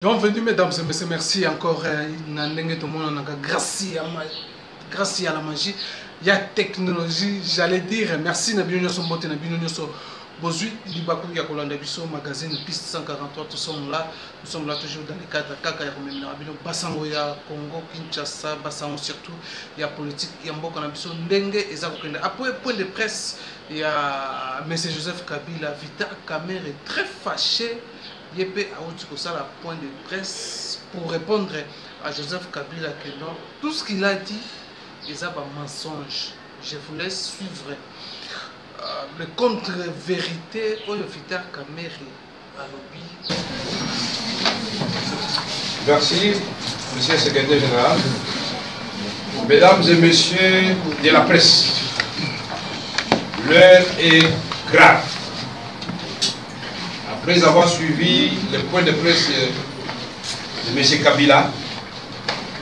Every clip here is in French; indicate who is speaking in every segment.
Speaker 1: Bienvenue mesdames et messieurs, merci encore grâce à la magie, il y a technologie, j'allais dire merci na bino nyoso mbote na bino nyoso bozui libaku ya kolanda biso magazine piste 143 nous sommes là toujours dans le cadre kaka ya komemela bino basango ya Congo Kinshasa basango surtout ya politique ya mboka na biso ndenge eza kokenda après point de presse ya monsieur Joseph Kabila Vital Kamerhe est très fâché. Yepé a ça la point de presse pour répondre à Joseph Kabila que non, tout ce qu'il a dit est un mensonge. Je vous laisse suivre le contre-vérité au Vital Kamerhe à l'objet.
Speaker 2: Merci, monsieur le secrétaire général. Mesdames et messieurs de la presse, l'heure est grave. Après avoir suivi le point de presse de M. Kabila,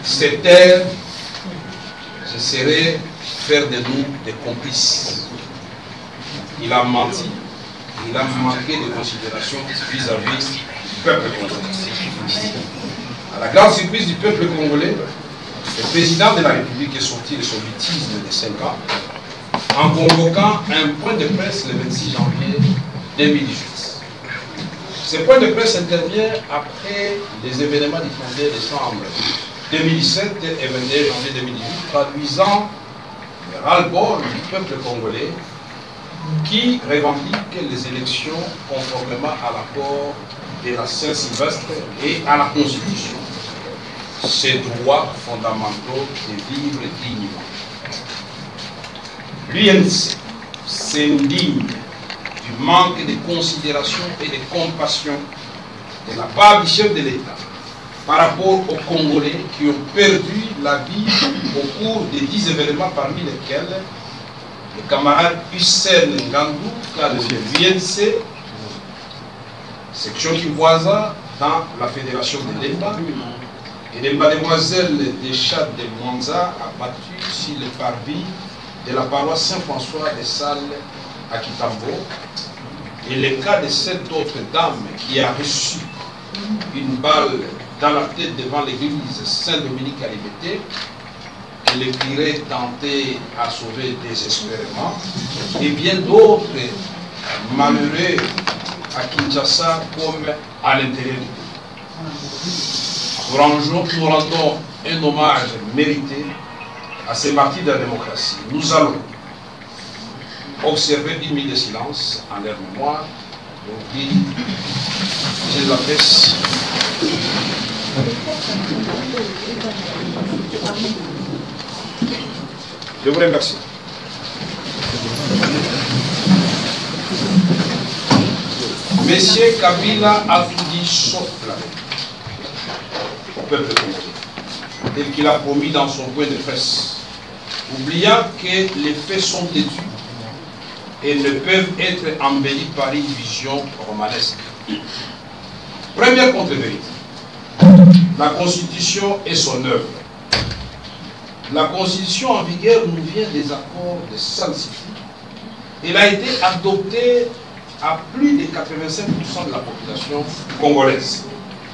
Speaker 2: cette heure, ce serait faire de nous des complices. Il a menti, il a manqué de considération vis-à-vis du peuple congolais. À la grande surprise du peuple congolais, le président de la République est sorti de son mutisme de 5 ans en convoquant un point de presse le 26 janvier 2018. Ce point de presse intervient après les événements du 31 décembre 2017 et 21 janvier 2018, traduisant le ras-le-bol du peuple congolais qui revendique les élections conformément à l'accord de la Saint-Sylvestre et à la Constitution. Ces droits fondamentaux de vivre dignement. L'UNC s'indigne du manque de considération et de compassion de la part du chef de l'État par rapport aux Congolais qui ont perdu la vie au cours des 10 événements parmi lesquels le camarade Hussein Ngandou, cadre de l'UNC, section Kivoisa dans la fédération de l'Emba, et les mademoiselles des Chats de Mwanza abattues sur le parvis de la paroisse Saint-François de Salles à Kitambo, et le cas de cette autre dame qui a reçu une balle dans la tête devant l'église Saint-Dominique à Libété, que le curé tentait à sauver désespérément, et bien d'autres malheureux à Kinshasa comme à l'intérieur du pays. Nous rendons un hommage mérité à ces martyrs de la démocratie. Nous allons observer 10 minutes de silence en leur mémoire. Donc, j'ai la presse. Je vous remercie. Monsieur Kabila a tout dit sauf la vérité au peuple congolais, tel qu'il a promis dans son point de presse, oubliant que les faits sont têtus et ne peuvent être embellis par une vision romanesque. Première contre-vérité. La Constitution et son œuvre. La Constitution en vigueur nous vient des accords de San Suu Kyi. Elle a été adoptée à plus de 85% de la population congolaise.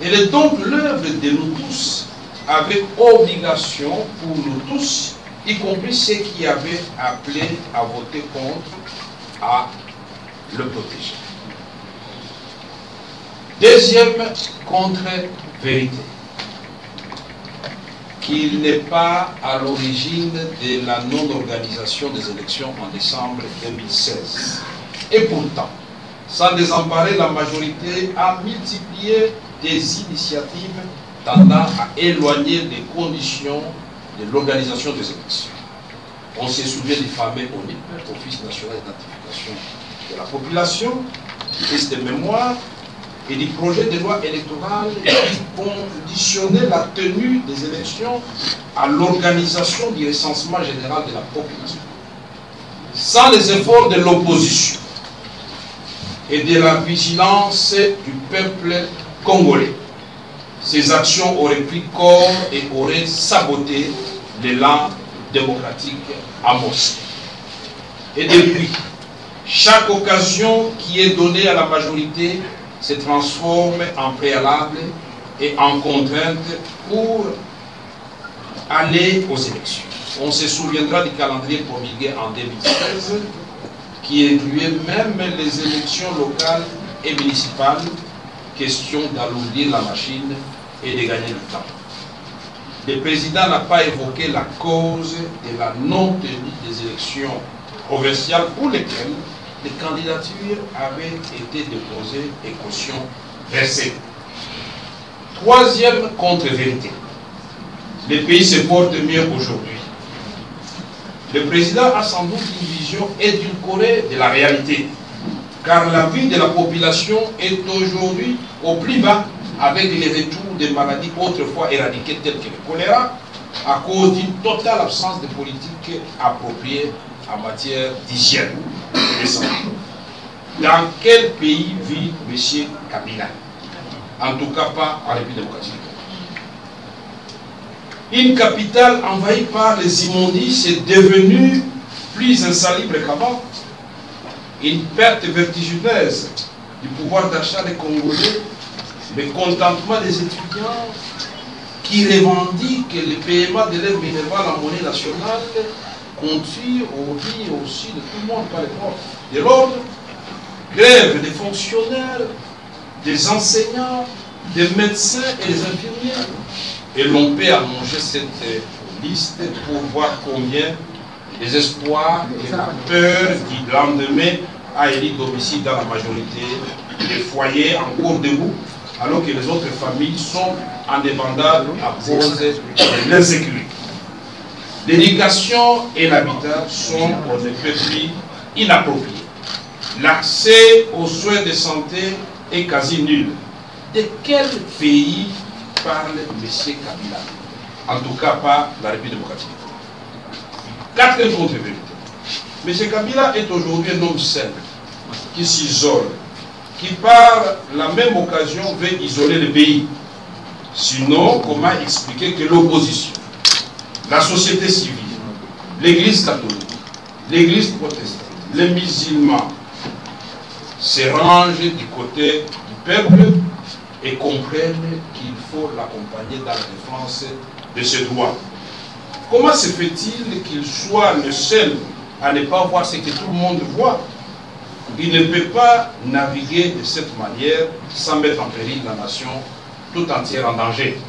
Speaker 2: Elle est donc l'œuvre de nous tous, avec obligation pour nous tous, y compris ceux qui avaient appelé à voter contre, à le protéger. Deuxième contre-vérité, qu'il n'est pas à l'origine de la non-organisation des élections en décembre 2016. Et pourtant, sans désemparer, la majorité a multiplié des initiatives tendant à éloigner les conditions de l'organisation des élections. On se souvient du fameux ONIP, Office national d'identification de la population, du test de mémoire et du projet de loi électorale qui conditionnait la tenue des élections à l'organisation du recensement général de la population. Sans les efforts de l'opposition et de la vigilance du peuple congolais, ces actions auraient pris corps et auraient saboté l'élan démocratique amorcé. Et depuis, chaque occasion qui est donnée à la majorité se transforme en préalable et en contrainte pour aller aux élections. On se souviendra du calendrier promulgué en 2016 qui incluait même les élections locales et municipales, question d'alourdir la machine et de gagner du temps. Le président n'a pas évoqué la cause de la non-tenue des élections provinciales pour lesquelles les candidatures avaient été déposées et caution versée. Troisième contre-vérité. Le pays se porte mieux aujourd'hui. Le président a sans doute une vision édulcorée de la réalité, car la vie de la population est aujourd'hui au plus bas avec les retours des maladies autrefois éradiquées telles que le choléra, à cause d'une totale absence de politique appropriée en matière d'hygiène et de santé. Dans quel pays vit M. Kabila? En tout cas pas en République démocratique. Une capitale envahie par les immondices est devenue plus insalubre qu'avant. Une perte vertigineuse du pouvoir d'achat des Congolais, le contentement des étudiants qui revendiquent le paiement de l'aide minérale en monnaie nationale conduit au vie aussi de tout le monde par les profs de l'ordre, grève des fonctionnaires, des enseignants, des médecins et des infirmiers. Et l'on peut allonger cette liste pour voir combien les espoirs et la peur du lendemain a élu domicile dans la majorité des foyers encore debout, alors que les autres familles sont indépendantes à cause de l'insécurité. L'éducation et l'habitat sont on ne peut plus inappropriés. L'accès aux soins de santé est quasi nul. De quel pays parle M. Kabila? En tout cas, pas la République démocratique. Quatrième contre-vérité. M. Kabila est aujourd'hui un homme simple, qui s'isole, qui par la même occasion veut isoler le pays. Sinon, comment expliquer que l'opposition, la société civile, l'Église catholique, l'Église protestante, les musulmans se rangent du côté du peuple et comprennent qu'il faut l'accompagner dans la défense de ses droits? Comment se fait-il qu'il soit le seul à ne pas voir ce que tout le monde voit? Il ne peut pas naviguer de cette manière sans mettre en péril la nation tout entière en danger.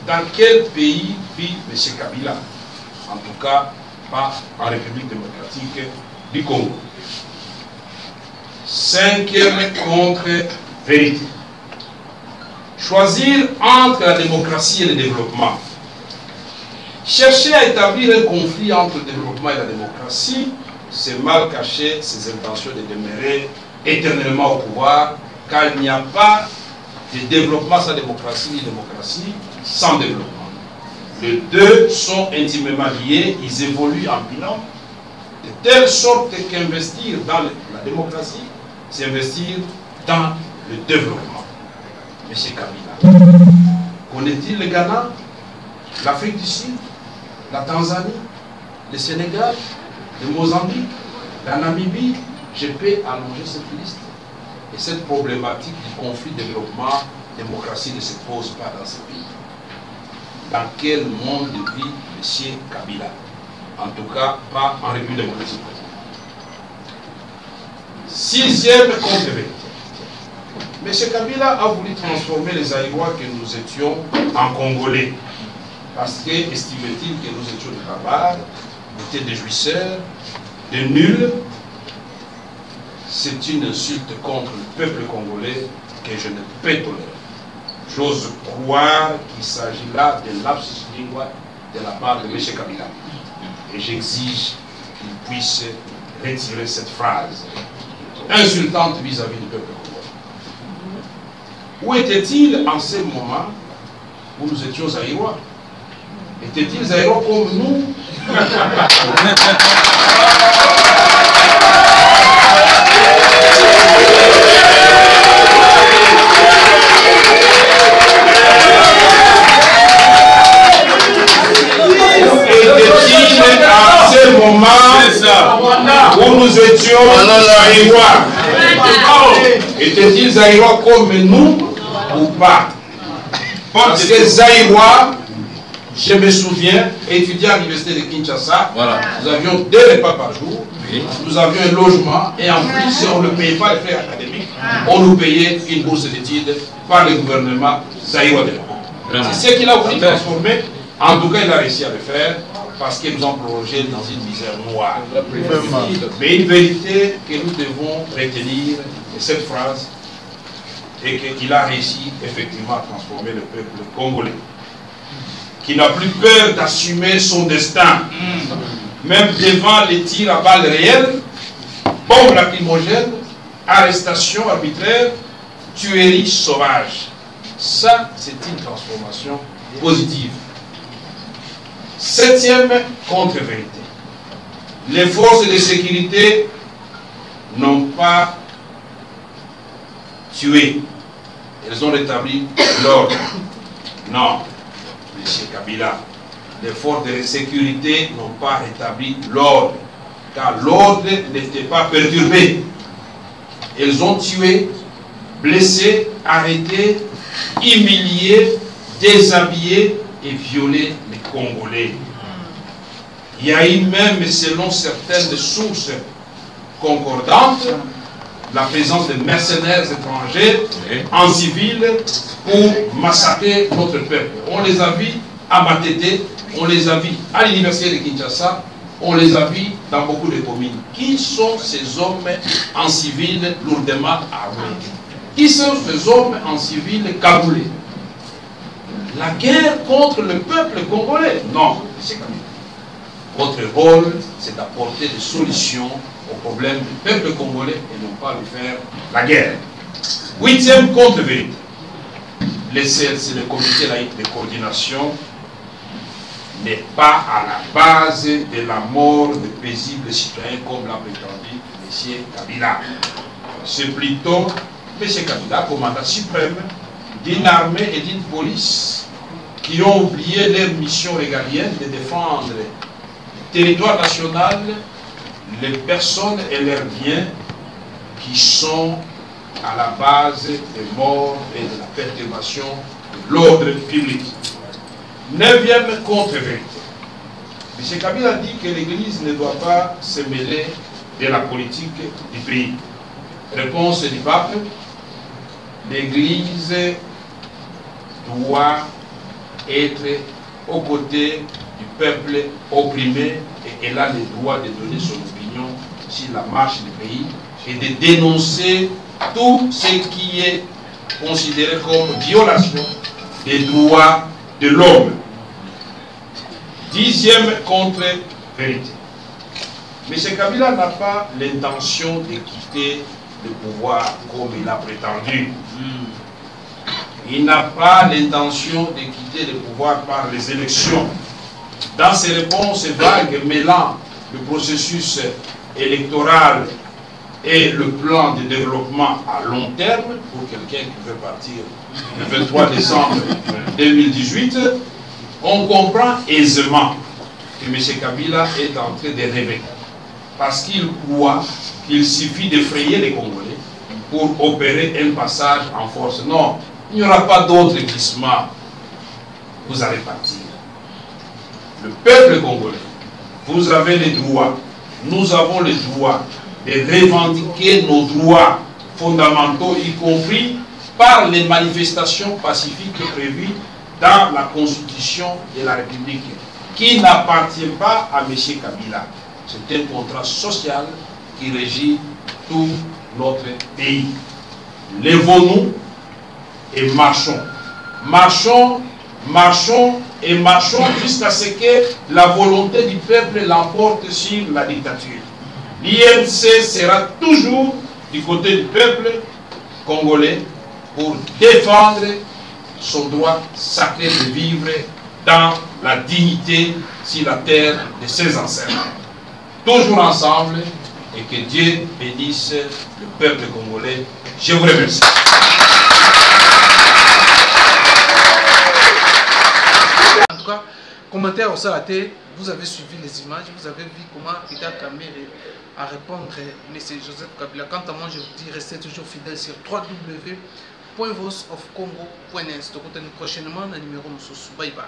Speaker 2: Dans quel pays vit M. Kabila? En tout cas, pas en République démocratique du Congo. Cinquième contre-vérité. Choisir entre la démocratie et le développement. Chercher à établir un conflit entre le développement et la démocratie, c'est mal cacher ses intentions de demeurer éternellement au pouvoir, car il n'y a pas de développement sans démocratie, ni démocratie sans développement. Les deux sont intimement liés, ils évoluent en binôme, de telle sorte qu'investir dans la démocratie, c'est investir dans le développement. M. Kabila, connaît-il le Ghana, l'Afrique du Sud, la Tanzanie, le Sénégal, le Mozambique, la Namibie? Je peux allonger cette liste. Et cette problématique du conflit développement, démocratie ne se pose pas dans ce pays. Dans quel monde vit M. Kabila? En tout cas, pas en République démocratique. Sixième contre-vérité. M. Kabila a voulu transformer les Aïrois que nous étions en Congolais. Parce que, estimait-il que nous étions des barbares, nous étions des jouisseurs, des nuls. C'est une insulte contre le peuple congolais que je ne peux tolérer. J'ose croire qu'il s'agit là de lapsus lingua de la part de M. Kabila. Et j'exige qu'il puisse retirer cette phrase insultante vis-à-vis du peuple congolais. Où était-il en ce moment où nous étions Aïrois? Étaient-ils Aïrois comme nous? Était-il à ce moment où nous étions Aïrois? Étaient-ils Aïrois comme nous ou pas? Parce que Zaïrois, je me souviens, étudiant à l'université de Kinshasa, nous avions 2 repas par jour, nous avions un logement, et en plus, si on ne payait pas les frais académiques, on nous payait une bourse d'études par le gouvernement zaïrois de l'époque. C'est ce qu'il a voulu transformer. En tout cas, il a réussi à le faire parce qu'ils nous ont plongé dans une misère noire. Mais une vérité que nous devons retenir de cette phrase est qu'il a réussi effectivement à transformer le peuple congolais, qui n'a plus peur d'assumer son destin, même devant les tirs à balles réelles, bombes lacrymogènes, arrestations arbitraires, tueries sauvages. Ça, c'est une transformation positive. 7e contre-vérité. Les forces de sécurité n'ont pas tué. Elles ont rétabli l'ordre. Non, M. Kabila. Les forces de sécurité n'ont pas rétabli l'ordre, car l'ordre n'était pas perturbé. Elles ont tué, blessé, arrêté, humilié, déshabillé et violé les Congolais. Il y a eu même, selon certaines sources concordantes, la présence de mercenaires étrangers en civil pour massacrer notre peuple. On les a vus à Matete, on les a vus à l'université de Kinshasa, on les a vus dans beaucoup de communes. Qui sont ces hommes en civil lourdement armés? Qui sont ces hommes en civil cagoulés? La guerre contre le peuple congolais? Non, c'est comme ça. Votre rôle, c'est d'apporter des solutions aux problèmes du peuple congolais et non pas lui faire la guerre. 8e contre-vérité. Le CLC, le comité laïque de coordination, n'est pas à la base de la mort de paisibles citoyens comme l'a prétendu M. Kabila. C'est plutôt M. Kabila, commandant suprême d'une armée et d'une police qui ont oublié leur mission régalienne de défendre le territoire national, les personnes et leurs biens qui sont à la base des morts et de la perturbation de l'ordre public. 9e contre-vérité. M. Kabila dit que l'Église ne doit pas se mêler de la politique du pays. Réponse du pape: l'Église doit être aux côtés du peuple opprimé et elle a le droit de donner son opinion sur la marche du pays et de dénoncer tout ce qui est considéré comme violation des droits de l'homme. 10e contre-vérité. M. Kabila n'a pas l'intention de quitter le pouvoir comme il a prétendu. Il n'a pas l'intention de quitter le pouvoir par les élections. Dans ses réponses vagues mêlant le processus électoral et le plan de développement à long terme, pour quelqu'un qui veut partir le 23 décembre 2018, on comprend aisément que M. Kabila est en train de rêver. Parce qu'il croit qu'il suffit d'effrayer les Congolais pour opérer un passage en force. Non, il n'y aura pas d'autre glissement. Vous allez partir. Le peuple congolais, vous avez les droits, nous avons les droits de revendiquer nos droits fondamentaux, y compris par les manifestations pacifiques prévues dans la Constitution de la République, qui n'appartient pas à M. Kabila. C'est un contrat social qui régit tout notre pays. Lèvons-nous et marchons. Marchons, marchons et marchons jusqu'à ce que la volonté du peuple l'emporte sur la dictature. L'INC sera toujours du côté du peuple congolais pour défendre son droit sacré de vivre dans la dignité sur la terre de ses ancêtres. Toujours ensemble, et que Dieu bénisse le peuple congolais. Je vous remercie.
Speaker 1: En tout cas, commentaire au Salaté, vous avez suivi les images, vous avez vu comment Ida Kamere a répondre M. Joseph Kabila. Quant à moi, je vous dis, restez toujours fidèles sur .voiceofcongo.net. Donc, on prochainement dans le numéro. Bye bye.